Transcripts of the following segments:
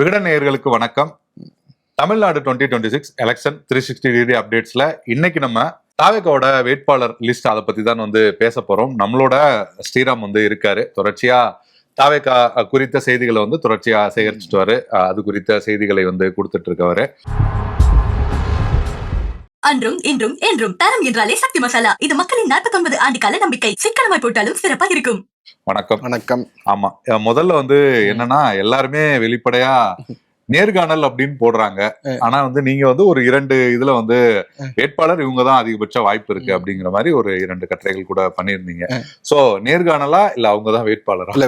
விகடன் நேயர்களுக்கு வணக்கம். Tamil Nadu 2026 election 360 degree அப்டேட்ஸ்ல இன்னைக்கு நம்ம தாவேகாவோட வேட்பாளர் லிஸ்ட் அதை பத்தி தான் பேச போறோம். நம்மளோட ஸ்ரீராம் இருக்காரு. தொடர்ச்சியா தாவேகா குறித்த செய்திகளை தொடர்ச்சியா சேகரிச்சுட்டு அது குறித்த செய்திகளை கொடுத்துட்டு இருக்கவரு. அன்றும் இன்றும் என்றும் தரம் என்றாலே சக்தி மசாலா. இது மக்களின் 49 ஆண்டு கால நம்பிக்கை. சிக்கனமாய் போட்டாலும் சிறப்பா இருக்கும். வணக்கம். வணக்கம். ஆமா, முதல்ல என்னன்னா எல்லாருமே வெளிப்படையா நேர்காணல் அப்படின்னு போடுறாங்க. ஆனா நீங்க ஒரு 2 இதுல வேட்பாளர் இவங்கதான் அதிகபட்ச வாய்ப்பு இருக்கு அப்படிங்கிற மாதிரி ஒரு 2 கட்டுரைகள் கூட பண்ணிருந்தீங்க. சோ நேர்காணலா இல்ல அவங்கதான் வேட்பாளரா? இல்ல,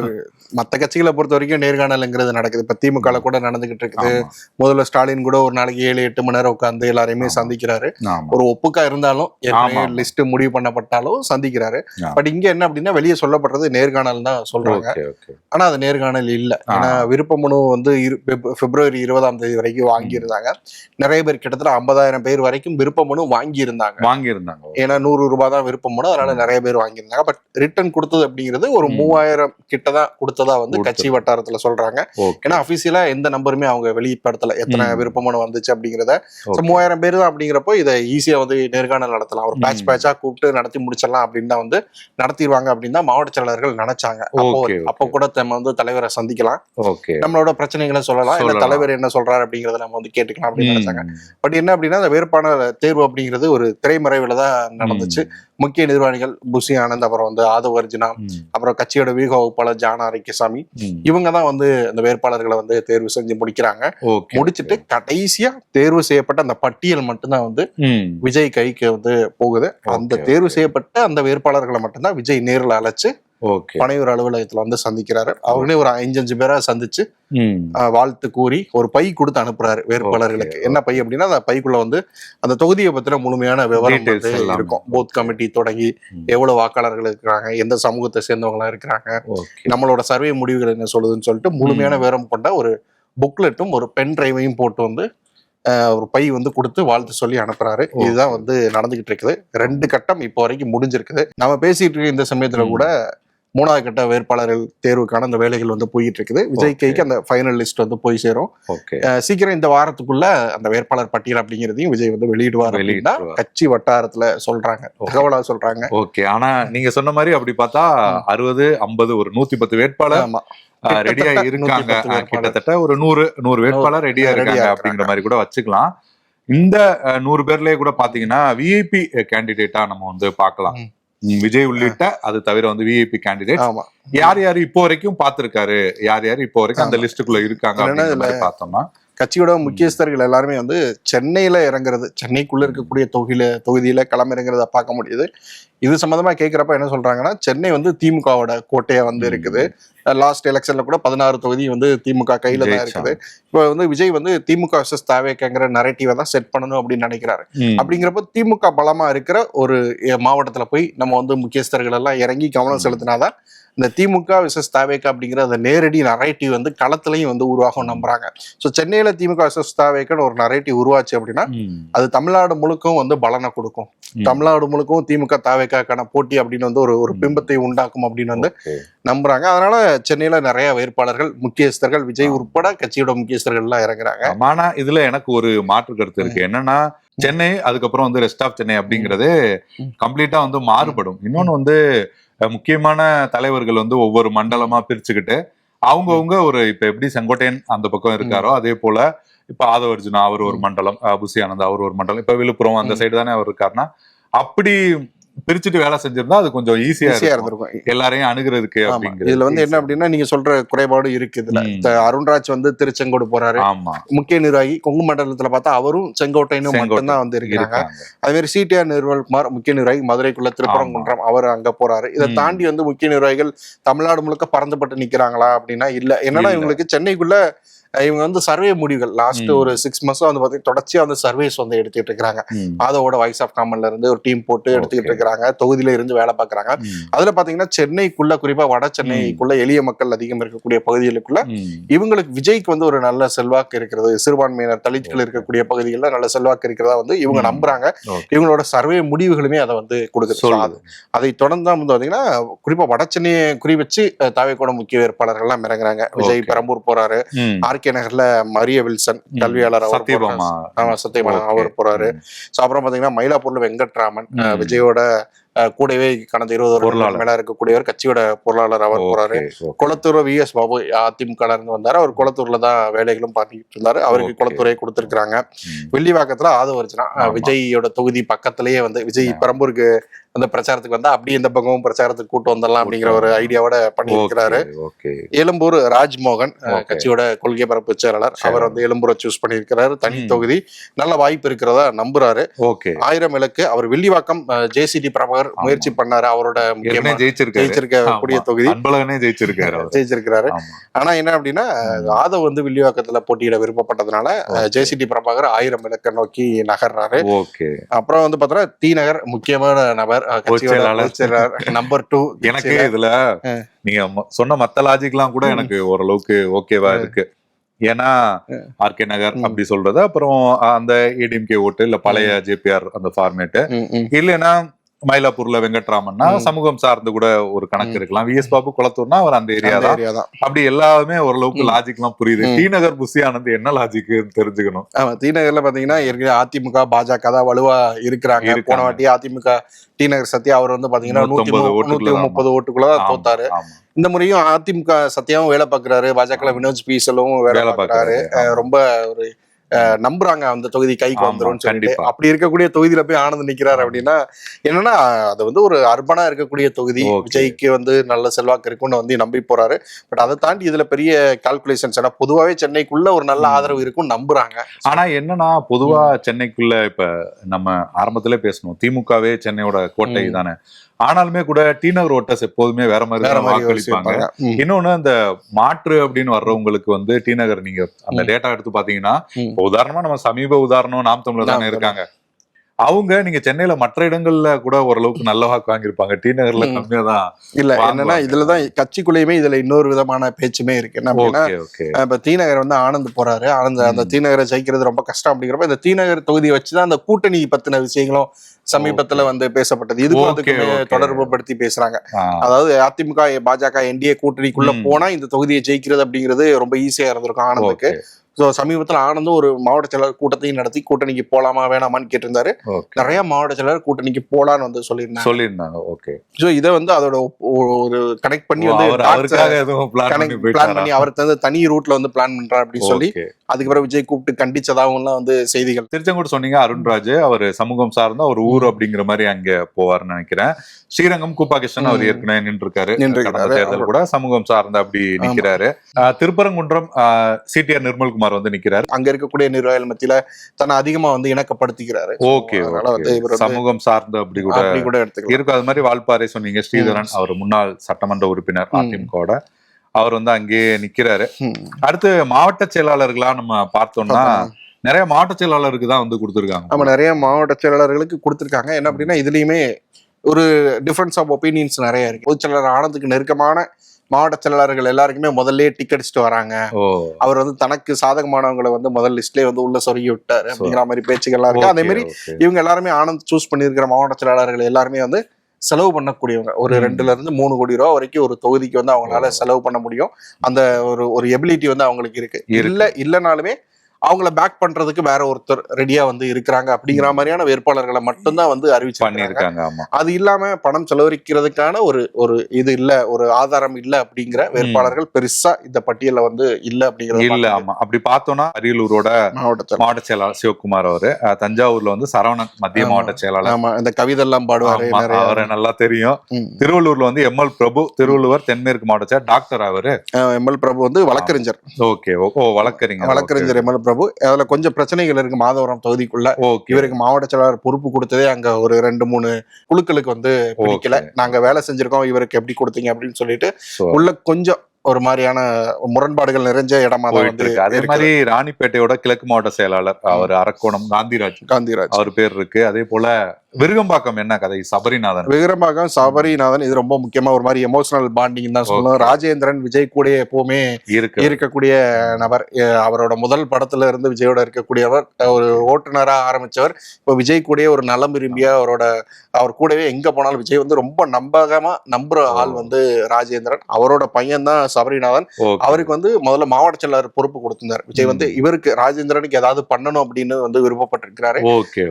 மத்த கட்சிகளை பொறுத்த வரைக்கும் நேர்காணல்ங்கிறது நடக்குது. இப்ப திமுக கூட நடந்துகிட்டு இருக்குது. முதல்ல ஸ்டாலின் கூட ஒரு நாளைக்கு 7-8 மணி நேரம் உட்காந்து எல்லாரையுமே சந்திக்கிறாரு. ஒரு ஒப்புக்கா இருந்தாலும் லிஸ்ட் முடிவு பண்ணப்பட்டாலும் சந்திக்கிறாரு. பட் இங்க என்ன அப்படின்னா வெளியே சொல்லப்படுறது நேர்காணல் தான் சொல்றாங்க. ஆனா அது நேர்காணல் இல்ல. ஏன்னா விருப்ப மனு பிப்ரவரி 20ஆம் தேதி வரைக்கும் வாங்கியிருந்தாங்க. நிறைய பேர் கிட்டத்தட்ட 50,000 பேர் வரைக்கும் விருப்ப மனு வாங்கியிருந்தாங்க. ஏன்னா 100 ரூபாய் தான் விருப்ப மனு, அதனால நிறைய பேர் வாங்கியிருந்தாங்க. பட் ரிட்டர்ன் கொடுத்தது அப்படிங்கிறது ஒரு 3000 கிட்டதான் கொடுத்ததா கட்சி வட்டாரத்துல சொல்றாங்க. ஏன்னா அபிஷியலா எந்த நம்பருமே அவங்க வெளிப்படுத்தல எத்தனை விருப்ப மனு வந்துச்சு அப்படிங்கிறத. 3000 பேர் தான் அப்படிங்கிறப்போ இதை ஈஸியா நேர்காணல் நடத்தலாம். ஒரு பேட்சா கூப்பிட்டு நடத்தி முடிச்சிடலாம் அப்படின்னு தான் நடத்திடுவாங்க அப்படின்னு தான் மாவட்ட செயலாளர்கள் நினைச்சாங்க. அப்போ கூட நம்ம தலைவரை சந்திக்கலாம், நம்மளோட பிரச்சனைகளை சொல்லலாம், இல்ல தலைவர் என்ன சொல்றாரு அப்படிங்கறத நம்ம கேட்டுக்கலாம் அப்படின்னு நினைச்சாங்க. பட் என்ன அப்படின்னா அந்த வேட்பாளர் தேர்வு அப்படிங்கிறது ஒரு திரைமறைவுல தான் நடந்துச்சு. முக்கிய நிர்வாகிகள் புசி ஆனந்த், அப்புறம் ஆதவ் அர்ஜுனா, அப்புறம் கட்சியோட வியூக வகுப்பாளர் ஜானா அரிக்கசாமி, இவங்க தான் அந்த வேட்பாளர்களை தேர்வு செஞ்சு முடிக்கிறாங்க. முடிச்சுட்டு கடைசியா தேர்வு செய்யப்பட்ட அந்த பட்டியல் மட்டும்தான் விஜய் கைக்கு போகுது. அந்த தேர்வு செய்யப்பட்ட அந்த வேட்பாளர்களை மட்டும்தான் விஜய் நேரில் அழைச்சு பனையூர் அலுவலகத்துல சந்திக்கிறாரு. அவர்களே ஒரு 5 பேரா சந்திச்சு வாழ்த்து கூறி ஒரு பை கொடுத்து அனுப்புறாரு வேட்பாளர்களுக்கு. என்ன பை அப்படின்னா அந்த பைக்குள்ள அந்த தொகுதியை பத்தின முழுமையான விவரம் இருக்கும். பூத் கமிட்டி தொடங்கி எவ்வளவு வாக்காளர்கள் இருக்கிறாங்க, எந்த சமூகத்தை சேர்ந்தவங்களா இருக்கிறாங்க, நம்மளோட சர்வே முடிவுகள் என்ன சொல்லுதுன்னு சொல்லிட்டு முழுமையான விவரம் கொண்ட ஒரு புக்லெட்டும் ஒரு பென் டிரைவையும் போட்டு ஒரு பை கொடுத்து வாழ்த்து சொல்லி அனுப்புறாரு. இதுதான் நடந்துகிட்டு இருக்குது. 2 கட்டம் இப்போ வரைக்கும் முடிஞ்சிருக்குது. நம்ம பேசிட்டு இருக்க இந்த சமயத்துல கூட 3வது கட்ட வேட்பாளர்கள் தேர்வுக்கான அந்த வேலைகள் போயிட்டு இருக்குது. விஜய் கைக்கு அந்த ஃபைனல் லிஸ்ட் போய் சேரும். சீக்கிரம் இந்த வாரத்துக்குள்ள அந்த வேட்பாளர் பட்டியல் அப்படிங்கிறதையும் விஜய் வெளியிடுவார் அப்படின்னா கட்சி வட்டாரத்துல சொல்றாங்க, தகவலா சொல்றாங்க. ஓகே. ஆனா நீங்க சொன்ன மாதிரி அப்படி பார்த்தா 60, 50 ஒரு 110 வேட்பாளர் ரெடியா இருக்காங்க. கிட்டத்தட்ட ஒரு 100 வேட்பாளர் ரெடியா இருக்காங்க அப்படிங்கிற மாதிரி கூட வச்சுக்கலாம். இந்த 100 பேர்லயே கூட பாத்தீங்கன்னா விஐபி கேண்டிடேட்டா நம்ம பார்க்கலாம். விஜய் உள்ளிட்ட அது தவிர விஐபி கேண்டிடேட் யார் யாரு இப்போ வரைக்கும் பாத்துருக்காரு, யார் யாரு இப்போ வரைக்கும் அந்த லிஸ்டுக்குள்ள இருக்காங்க பார்த்தோம்னா கட்சியோட முக்கியஸ்தர்கள் எல்லாருமே சென்னையில இறங்குறது, சென்னைக்குள்ள இருக்கக்கூடிய தொகுதியில களமிறங்குறத பார்க்க முடியுது. இது சம்பந்தமா கேட்கிறப்ப என்ன சொல்றாங்கன்னா, சென்னை திமுகவோட கோட்டையா இருக்குது. லாஸ்ட் எலெக்ஷன்ல கூட 16 தொகுதி திமுக கையில தான் இருக்குது. இப்போ விஜய் திமுக வர்சஸ் தாவேகாங்கிற நரேட்டிவை தான் செட் பண்ணணும் அப்படின்னு நினைக்கிறாரு. அப்படிங்கிறப்ப திமுக பலமா இருக்கிற ஒரு மாவட்டத்துல போய் நம்ம முக்கியஸ்தர்கள் எல்லாம் இறங்கி கவனம் செலுத்தினாதான் இந்த திமுக விசஸ் தாவேகா அப்படிங்கிற அந்த நேரடி நரேட்டிவ் களத்திலையும் உருவாகும் நம்புறாங்க. ஸோ சென்னையில திமுக விசஸ் தாவேகான்னு ஒரு நரேட்டிவ் உருவாச்சு அப்படின்னா அது தமிழ்நாடு முழுக்கும் பலனை கொடுக்கும். தமிழ்நாடு முழுக்கும் திமுக தாவேகாக்கான போட்டி அப்படின்னு ஒரு பிம்பத்தை உண்டாக்கும் அப்படின்னு நம்புறாங்க. அதனால சென்னையில நிறைய வேட்பாளர்கள், முக்கியஸ்தர்கள், விஜய் உட்பட கட்சியோட முக்கியஸ்தர்கள் எல்லாம் இறங்குறாங்க. ஆனா இதுல எனக்கு ஒரு மாற்று கருத்து இருக்கு. என்னன்னா சென்னை அதுக்கப்புறம் ரெஸ்ட் ஆஃப் சென்னை அப்படிங்கிறது கம்ப்ளீட்டா மாறுபடும். இன்னொன்னு முக்கியமான தலைவர்கள் ஒவ்வொரு மண்டலமா பிரிச்சுக்கிட்டு அவங்கவுங்க ஒரு இப்ப எப்படி செங்கோட்டையன் அந்த பக்கம் இருக்காரோ அதே போல இப்ப ஆதவ அர்ஜுனா அவர் ஒரு மண்டலம், புசி ஆனந்த் அவர் ஒரு மண்டலம், இப்ப விழுப்புரம் அந்த சைடு தானே அவர் இருக்காருன்னா அப்படி பிரிச்சுட்டு வேலை செஞ்சிருந்தா அது கொஞ்சம் ஈஸியா இருந்திருக்கும் எல்லாரையும் அணுகிறதுக்கு. இதுல என்ன அப்படின்னா நீங்க சொல்ற குறைபாடு இருக்கு. இதுல அருண்ராஜ் திருச்செங்கோடு போறாரு. முக்கிய நிர்வாகி கொங்கு மண்டலத்துல பார்த்தா அவரும் செங்கோட்டையனும் மட்டும்தான் இருக்கிறாங்க. அதே மாதிரி சிடிஆர் நிர்மல்குமார் முக்கிய நிர்வாகி மதுரைக்குள்ள திருப்பரங்குன்றம் அவர் அங்க போறாரு. இதை தாண்டி முக்கிய நிர்வாகிகள் தமிழ்நாடு முழுக்க பறந்துபட்டு நிக்கிறாங்களா அப்படின்னா இல்ல. என்னன்னா இவங்களுக்கு சென்னைக்குள்ள இவங்க சர்வே முடிவுகள் லாஸ்ட் ஒரு 6 months தொடர்ச்சியா சர்வேஸ் எடுத்துட்டு இருக்காங்க. அதோட வாய்ஸ் ஆஃப் காமன்ல இருந்து ஒரு டீம் போட்டு எடுத்துக்கிட்டு இருக்காங்க. தொகுதியில இருந்து வேலை பார்க்கறாங்க. அதுல பாத்தீங்கன்னா சென்னைக்குள்ள, குறிப்பா வட சென்னைக்குள்ள எளிய மக்கள் அதிகம் இருக்கக்கூடிய பகுதிகளுக்குள்ள இவங்களுக்கு விஜய்க்கு ஒரு நல்ல செல்வாக்கு இருக்கிறது. சிறுபான்மையினர் தலித்கள் இருக்கக்கூடிய பகுதிகளில் நல்ல செல்வாக்கு இருக்கிறதா இவங்க நம்புறாங்க. இவங்களோட சர்வே முடிவுகளுமே அதை கொடுக்குது. அதை தொடர்ந்து தான் பாத்தீங்கன்னா குறிப்பா வட சென்னையை குறி வச்சு தாவேகோட முக்கிய வேட்பாளர்கள் எல்லாம் இறங்குறாங்க. விஜய் பெரம்பூர் போறாரு, ஆர்கே நகர்ல மரிய வில்சன் கல்வியாளர் அவர் சத்யபாமா. சத்யபாமா அவர் போறாரு. ஸோ அப்புறம் பாத்தீங்கன்னா மயிலாப்பூர்ல வெங்கட்ராமன் விஜயோட கூடவே கடந்த 20 வருடங்களுக்கு மேல இருக்கக்கூடியவர், கட்சியோட பொருளாளர் அவர் போறாரு. குளத்தூர் விஎஸ் பாபு அதிமுக இருந்து வந்தாரு, அவர் குளத்தூர்ல தான் வேலைகளும் பார்த்துட்டு இருந்தாரு, அவருக்கு குளத்தூரை கொடுத்திருக்காங்க. வெள்ளிவாக்கத்துல ஆதவர்ஜனா விஜயோட தொகுதி பக்கத்திலேயே வந்து விஜய் பெரம்பூருக்கு அந்த பிரச்சாரத்துக்கு வந்தா அப்படியே இந்த பக்கமும் பிரச்சாரத்துக்கு கூட்டு வந்துடலாம் அப்படிங்கிற ஒரு ஐடியாவோட பண்ணியிருக்கிறாரு. எழும்பூர் ராஜ்மோகன் கட்சியோட கொள்கை பரப்பு செயலாளர், அவர் வந்து எழும்பூரை சூஸ் பண்ணியிருக்கிறாரு. தனி தொகுதி, நல்ல வாய்ப்பு இருக்கிறதா நம்புறாரு. 1000 விளக்கு அவர் வெள்ளிவாக்கம் ஜேசிடி பிரபாகர் முயற்சி பண்ணாரு, அவரோட ஜெயிச்சிருக்கக்கூடிய தொகுதி ஜெயிச்சிருக்காரு. ஆனா என்ன அப்படின்னா ஆதவ் வந்து வெள்ளிவாக்கத்துல போட்டியிட விருப்பப்பட்டதுனால ஜேசிடி பிரபாகர் 1000 விளக்க நோக்கி நகர்றாரு. அப்புறம் வந்து பாத்தீங்கன்னா டி நகர் முக்கியமான நபர், நம்பர் 2. எனக்கு இதுல நீங்க சொன்ன மத்த லாஜிக்லாம் கூட எனக்கு ஓரளவுக்கு ஓகேவா இருக்கு. ஏன்னா ஆர்கே நகர் அப்படி சொல்றது, அப்புறம் அந்த ஏடிஎம்கே ஓட்டு இல்ல பழைய ஜேபிஆர் அந்த ஃபார்மேட், இல்லைன்னா மயிலாப்பூர்ல வெங்கட்ராமன்னா சமூகம் சார்ந்து கூட ஒரு கணக்கு இருக்கலாம். விஎஸ் பாபு குளத்தூர்னா அவர் அந்த ஏரியா தான். அப்படி எல்லாமே ஓரளவுக்கு லாஜிக் எல்லாம் புரியுது. டி நகர் புஷி ஆனந்த் என்ன லாஜிக் தெரிஞ்சுக்கணும். டி நகர்ல பாத்தீங்கன்னா ஏற்கனவே அதிமுக பாஜக தான் வலுவா இருக்கிறாங்க. போன வாட்டி அதிமுக டி நகர் சத்யா அவர் வந்து பாத்தீங்கன்னா 130 ஓட்டுக்குள்ளதான் தோத்தாரு. இந்த முறையும் அதிமுக சத்யாவும் வேலை பாக்குறாரு, பாஜக வினோஜ் பீசலும் வேலை பாக்குறாரு. ரொம்ப ஒரு நம்புறாங்க அந்த தொகுதி கைக்கு வந்துரும் சொல்லிட்டு. அப்படி இருக்கக்கூடிய தொகுதியில போய் ஆனந்த் நிக்கிறாரு அப்படின்னா என்னன்னா அது வந்து ஒரு அர்பனா இருக்கக்கூடிய தொகுதி, விஜய்க்கு வந்து நல்ல செல்வாக்கு இருக்குன்னு வந்து நம்பி போறாரு. பட் அதை தாண்டி இதுல பெரிய கால்குலேஷன்ஸ், ஏன்னா பொதுவாவே சென்னைக்குள்ள ஒரு நல்ல ஆதரவு இருக்கும் நம்புறாங்க. ஆனா என்னன்னா பொதுவா சென்னைக்குள்ள இப்ப நம்ம ஆரம்பத்திலே பேசணும், திமுகவே சென்னையோட கோட்டை தானே. ஆனாலுமே கூட டி நகர் ஓட்டர்ஸ் எப்போதுமே வேற மாதிரி வாக்களிப்பாங்க. இன்னொன்னு அந்த மாற்று அப்படின்னு வர்றவங்களுக்கு வந்து டி நகர் நீங்க அந்த டேட்டா எடுத்து பாத்தீங்கன்னா, உதாரணமா நம்ம சமீப உதாரணம் நாம் தமிழர் தானே இருக்காங்க. அவங்க நீங்க சென்னையில மற்ற இடங்கள்ல கூட ஓரளவுக்கு நல்ல வாக்கு வாங்கியிருப்பாங்க, டி நகர்ல கம்மியா தான். இல்ல என்னன்னா இதுலதான் கட்சிக்குள்ளேயுமே இதுல இன்னொரு விதமான பேச்சுமே இருக்கு. என்ன அப்படின்னா இப்ப டி நகர் வந்து ஆனந்த் போறாரு, ஆனந்த் அந்த டி நகரை ஜெயிக்கிறது ரொம்ப கஷ்டம் அப்படிங்கிறப்ப இந்த டி நகர் தொகுதியை வச்சுதான் அந்த கூட்டணி பத்தின விஷயங்களும் சமீபத்துல வந்து பேசப்பட்டது. இதுக்கும் அதுக்குமே தொடர்பு படுத்தி பேசுறாங்க. அதாவது அதிமுக பாஜக என்டிஏ கூட்டணிக்குள்ள போனா இந்த தொகுதியை ஜெயிக்கிறது அப்படிங்கிறது ரொம்ப ஈஸியா இருந்திருக்கும் ஆனந்துக்கு. ஸோ சமீபத்தில் ஆனந்தும் ஒரு மாவட்ட செயலர் கூட்டத்தையும் நடத்தி கூட்டணிக்கு போலாமா வேணாமான்னு கேட்டிருந்தாரு. நிறைய மாவட்ட செயலர் கூட்டணிக்கு போலான்னு வந்து சொல்லியிருந்தாங்க. ஓகே. ஸோ இதை வந்து அதோட ஒரு கனெக்ட் பண்ணி வந்து பிளான் பண்ணி அவருக்கு வந்து தனி ரூட்ல வந்து பிளான் பண்றாரு அப்படின்னு சொல்லி அதுக்கப்புறம் விஜய் கூப்பிட்டு கண்டிச்சதாகவும் வந்து செய்திகள். திருச்செங்கோடு சொன்னீங்க, அருண்ராஜ் அவர் சமூகம் சார்ந்த ஒரு ஊர் அப்படிங்கிற மாதிரி அங்க போவார்னு நினைக்கிறேன். ஸ்ரீரங்கம் கூப்பாகிருஷ்ணன் அவர் ஏற்கனவே நின்றுருக்காரு, தேர்தல் கூட சமூகம் சார்ந்த அப்படி நிக்கிறாரு. திருப்பரங்குன்றம் சிடிஆர் நிர்மல்குமார் வந்து நிக்கிறாரு. அங்க இருக்கக்கூடிய நிர்வாகிகள் மத்தியில தன்னை அதிகமா வந்து இணக்கப்படுத்திக்கிறாரு. ஓகே, சமூகம் சார்ந்த அப்படி கூட இருக்கு. அது மாதிரி வால்பாறை சொன்னீங்க, ஸ்ரீதரன் அவர் முன்னாள் சட்டமன்ற உறுப்பினர் அதிமுக, அவர் வந்து அங்கேயே நிக்கிறாரு. அடுத்து மாவட்ட செயலாளர்களா நம்ம பார்த்தோம்னா நிறைய மாவட்ட செயலாளருக்கு தான் வந்து கொடுத்துருக்காங்க. நம்ம நிறைய மாவட்ட செயலாளர்களுக்கு கொடுத்துருக்காங்க. என்ன அப்படின்னா இதுலயுமே ஒரு டிஃபரன்ஸ் ஆஃப் ஒப்பீனியன்ஸ் நிறைய இருக்கு. பொதுச் செயலாளர் ஆனந்துக்கு நெருக்கமான மாவட்ட செயலாளர்கள் எல்லாருக்குமே முதல்ல டிக்கெட் அடிச்சுட்டு வராங்க. அவர் வந்து தனக்கு சாதகமானவங்களை வந்து முதல் லிஸ்ட்லயே வந்து உள்ள சொருகி விட்டாரு அப்படிங்கிற மாதிரி பேச்சுக்கள்லாம் இருக்கு. அதே மாதிரி இவங்க எல்லாருமே ஆனந்த் சூஸ் பண்ணியிருக்கிற மாவட்ட செயலாளர்கள் எல்லாருமே வந்து செலவு பண்ணக்கூடியவங்க. ஒரு 2 to 3 கோடி ரூபா வரைக்கும் ஒரு தொகுதிக்கு வந்து அவங்களால செலவு பண்ண முடியும். அந்த ஒரு எபிலிட்டி வந்து அவங்களுக்கு இருக்கு. இல்லைனாலுமே அவங்கள பேக் பண்றதுக்கு வேற ஒருத்தர் ரெடியா வந்து இருக்கிறாங்க அப்படிங்கிற மாதிரியான வேட்பாளர்களை மட்டும்தான் வந்து அறிவிச்சிருக்காங்க. அது இல்லாம பணம் செலவழிக்கிறதுக்கான ஒரு இது இல்ல, ஒரு ஆதாரம் இல்ல அப்படிங்கிற வேட்பாளர்கள் பெருசா இந்த பட்டியல வந்து இல்ல அப்படிங்கிறது இல்ல. ஆமா, அப்படி பார்த்தோம்னா அரியலூரோட மாவட்ட செயலாளர் சிவகுமார் அவரு, தஞ்சாவூர்ல வந்து சரவணன் மத்திய மாவட்ட செயலாளர். ஆமா, இந்த கவிதை எல்லாம் பாடுவாரு, அவரை நல்லா தெரியும். திருவள்ளூர்ல வந்து எம்எல் பிரபு, திருவள்ளுவர் தென்மேற்கு மாவட்ட செயலர். டாக்டர் அவரு எம்எல் பிரபு வந்து வழக்கறிஞர். ஓகே, வழக்கறிஞர் எம்எல் பிரபு. அதுல கொஞ்சம் பிரச்சனைகள் இருக்கு மாதவரம் தொகுதிக்குள்ள. இவருக்கு மாவட்ட செயலாளர் பொறுப்பு கொடுத்ததே அங்க ஒரு 2-3 குழுக்களுக்கு வந்து பிடிக்கல. நாங்க வேலை செஞ்சிருக்கோம், இவருக்கு எப்படி கொடுத்தீங்க அப்படின்னு சொல்லிட்டு உள்ள கொஞ்சம் ஒரு மாதிரியான முரண்பாடுகள் நிறைஞ்ச இடமா தான் வந்து. அதே மாதிரி ராணிப்பேட்டையோட கிழக்கு மாவட்ட செயலாளர் அவர் அரக்கோணம் காந்திராஜ் அவர் பேர் இருக்கு. அதே போல விருகம்பாக்கம் என்ன கதை? சபரிநாதன். விக்ரமாகம் சபரிநாதன் இது ரொம்ப முக்கியமா ஒரு மாதிரி எமோஷனல் பாண்டிங் தான் சொல்லணும். ராஜேந்திரன் விஜய் கூட எப்பவுமே இருக்கக்கூடிய நபர். அவரோட முதல் படத்துல இருந்து விஜயோட இருக்கக்கூடியவர். ஒரு ஓட்டுநரா ஆரம்பிச்சவர். இப்போ விஜய் கூட ஒரு நலம் விரும்பியா அவர் கூடவே எங்க போனாலும் விஜய் வந்து ரொம்ப நம்பகமா நம்புற ஆள் வந்து ராஜேந்திரன். அவரோட பையன் தான் சபரிநாதன். அவருக்கு வந்து முதல்ல மாவட்ட செயலாளர் பொறுப்பு கொடுத்திருந்தார். விஜய் வந்து இவருக்கு ராஜேந்திரனுக்கு ஏதாவது பண்ணணும் அப்படின்னு வந்து விருப்பப்பட்டிருக்கிறாரு.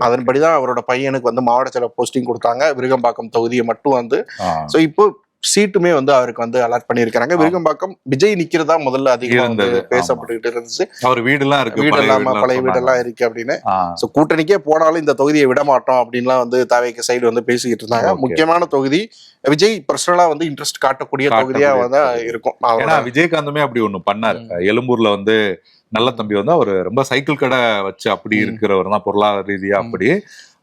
அதன்படிதான் அவரோட பையனுக்கு வந்து மாவட்ட செயலர் போஸ்டிங் கொடுத்தாங்க. விருகம்பாக்கம் தொகுதியை மட்டும் வந்து சோ இப்போ சீட்டுமே வந்து அவருக்கு வந்து அலாட் பண்ணிருக்காங்க. விருகம்பாக்கம் விஜய் நிக்கிறதா முதல்ல அதிகம் வந்து பேசப்பட்டுக்கிட்டு இருந்துச்சு. அவர் வீடெல்லாம் இருக்கு, பழைய வீடெல்லாம் இருக்கு அப்படின்னு. சோ கூட்டணிக்கே போனாலும் இந்த தொகுதியை விட மாட்டோம் அப்படின்லாம் வந்து தாவேக்கு சைடு வந்து பேசிக்கிட்டு இருந்தாங்க. முக்கியமான தொகுதி. விஜய் பர்சனலா வந்து இன்ட்ரெஸ்ட் காட்டக்கூடிய தொகுதியா வந்து இருக்கும். விஜயகாந்துமே அப்படி ஒண்ணு பண்ணாரு. எழும்பூர்ல வந்து நல்ல தம்பி வந்து அவர் ரொம்ப சைக்கிள் கடை வச்சு அப்படி இருக்கிறவர் தான் பொருளாதார ரீதியா அப்படி.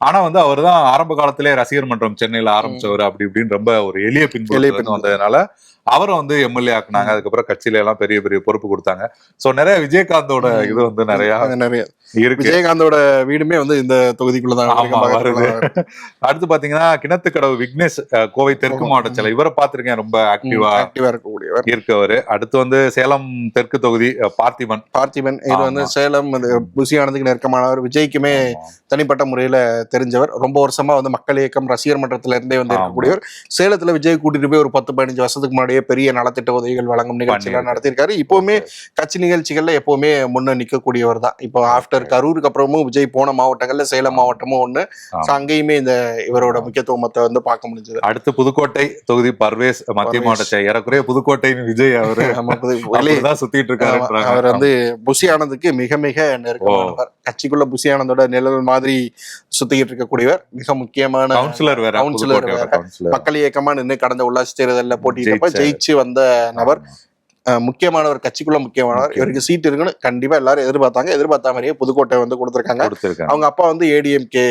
ஆனா வந்து அவர் தான் ஆரம்ப காலத்திலே ரசிகர் மன்றம் சென்னையில ஆரம்பிச்சவர் அப்படி இப்படின்னு ரொம்ப ஒரு எளிய பின்புலம் வந்ததுனால அவரை வந்து எம்எல்ஏ ஆக்குனாங்க. அதுக்கப்புறம் கட்சியில எல்லாம் பெரிய பெரிய பொறுப்பு கொடுத்தாங்க. சோ நிறைய விஜயகாந்தோட இது வந்து நிறைய இருக்கு. விஜயகாந்தோட வீடுமே வந்து இந்த தொகுதிக்குள்ளதான். அடுத்து பாத்தீங்கன்னா கிணத்துக்கடவு விக்னேஷ், கோவை தெற்கு மாவட்ட செயலர். இவரை பார்த்திருக்கேன், ரொம்ப ஆக்டிவா இருக்கவர். அடுத்து வந்து சேலம் தெற்கு தொகுதி பார்த்திபன். இது வந்து சேலம் புசியானதுக்கு நெருக்கமானவர். விஜய்க்குமே தனிப்பட்ட முறையில தெரிஞ்சவர். ரொம்ப வருஷமா வந்து மக்கள் இயக்கம் ரசிகர் மன்றத்துல இருந்தே வந்து இருக்கக்கூடியவர். சேலத்துல விஜய் கூட்டிட்டு போய் ஒரு 10-15 வருஷத்துக்கு முன்னாடியே பெரிய நலத்திட்ட உதவிகள் வழங்கும் நிகழ்ச்சிகள் நடத்திருக்காரு. இப்பவுமே கட்சி நிகழ்ச்சிகள்ல எப்பவுமே முன்ன நிக்கக்கூடியவர் தான். இப்போ ஆஃப்டர் கரூருக்கு அப்புறமும் விஜய் போன மாவட்டங்கள்ல சேலம் மாவட்டமும் ஒண்ணு. அங்கேயுமே இந்த இவரோட முக்கியத்துவத்தை வந்து பார்க்க முடிஞ்சது. அடுத்து புதுக்கோட்டை தொகுதி பர்வேஸ், மத்திய மாவட்ட ஏறக்குறைய புதுக்கோட்டை விஜய் அவரு சுத்திட்டு இருக்காரு. அவர் வந்து புஷி ஆனந்துக்கு மிக மிக நெருக்கமானவர். கட்சிக்குள்ள புஷி ஆனந்தோட நிழல் மாதிரி சுத்திக்கிட்டு இருக்கக்கூடியவர். மிக முக்கியமான கவுன்சிலர் வேற. மக்கள் இயக்கமா நின்று கடந்த உள்ளாட்சி தேர்தலில் போட்டியிட்டப்ப ஜெயிச்சு வந்த நபர். முக்கியமானவர், கட்சிக்குள்ள முக்கியமானவர். இவருக்கு சீட் இருக்குன்னு கண்டிப்பா எல்லாரும் எதிர்பார்த்த மாதிரியே புதுக்கோட்டை வந்து கொடுத்திருக்காங்க. அவங்க அப்பா வந்து ஏடிஎம்கே.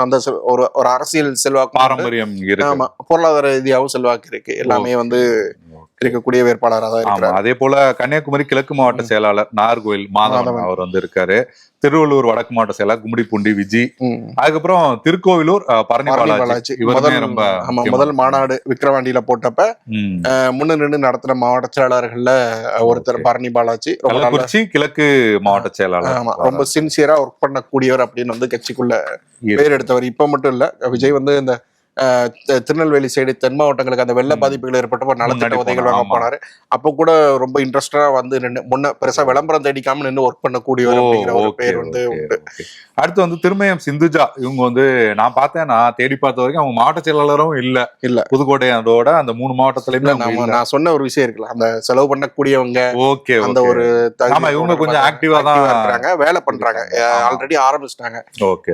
அந்த ஒரு அரசியல் செல்வாக்கு, பாரம்பரியம், பொருளாதார ரீதியாகவும் செல்வாக்கு இருக்கு. எல்லாமே வந்து இருக்கக்கூடிய வேட்பாளராக தான் இருக்கிறார். அதே போல கன்னியாகுமரி கிழக்கு மாவட்ட செயலாளர் நாகர்கோவில் மாதவன் அவர் வந்து இருக்காரு. திருவள்ளூர் வடக்கு மாவட்ட செயலாளர் கும்மிடிப்பூண்டி விஜி. அதுக்கப்புறம் திருக்கோவிலூர் பரணி பாலாஜி. முதல் மாநாடு விக்கிரவாண்டியில போட்டப்ப முன்ன நின்று நடத்தின மாவட்ட செயலாளர்கள்ல ஒருத்தர் பரணி பாலாஜி. கிழக்கு மாவட்ட செயலாளர். ரொம்ப சின்சியரா ஒர்க் பண்ணக்கூடியவர் அப்படின்னு வந்து கட்சிக்குள்ள பேர் எடுத்தவர். இப்ப மட்டும் இல்ல, விஜய் வந்து இந்த திருநெல்வேலி சைடு தென் மாவட்டங்களுக்கு அந்த வெள்ள பாதிப்புகள் ஏற்பட்டப்ப நலத்திட்ட உதவிகள் வாங்க போனாரு. அப்ப கூட ரொம்ப இன்ட்ரெஸ்டா வந்து முன்ன பெருசா விளம்பரம் தேடிக்காம நின்று ஒர்க் பண்ணக்கூடியவர் அப்படிங்கிற ஒரு பேர் வந்து உண்டு. அடுத்து வந்து திருமயம் சிந்துஜா. இவங்க வந்து நான் தேடி பார்த்த வரைக்கும் அவங்க மாவட்ட செயலாளரும் இல்ல புதுக்கோட்டையோட அந்த 3 மாவட்டத்திலயுமே. நான் சொன்ன ஒரு விஷயம் இருக்குல்ல, அந்த செலவு பண்ணக்கூடியவங்க அந்த ஒரு இவங்க கொஞ்சம் ஆக்டிவா தான் இருக்காங்க, வேலை பண்றாங்க, ஆல்ரெடி ஆரம்பிச்சிட்டாங்க.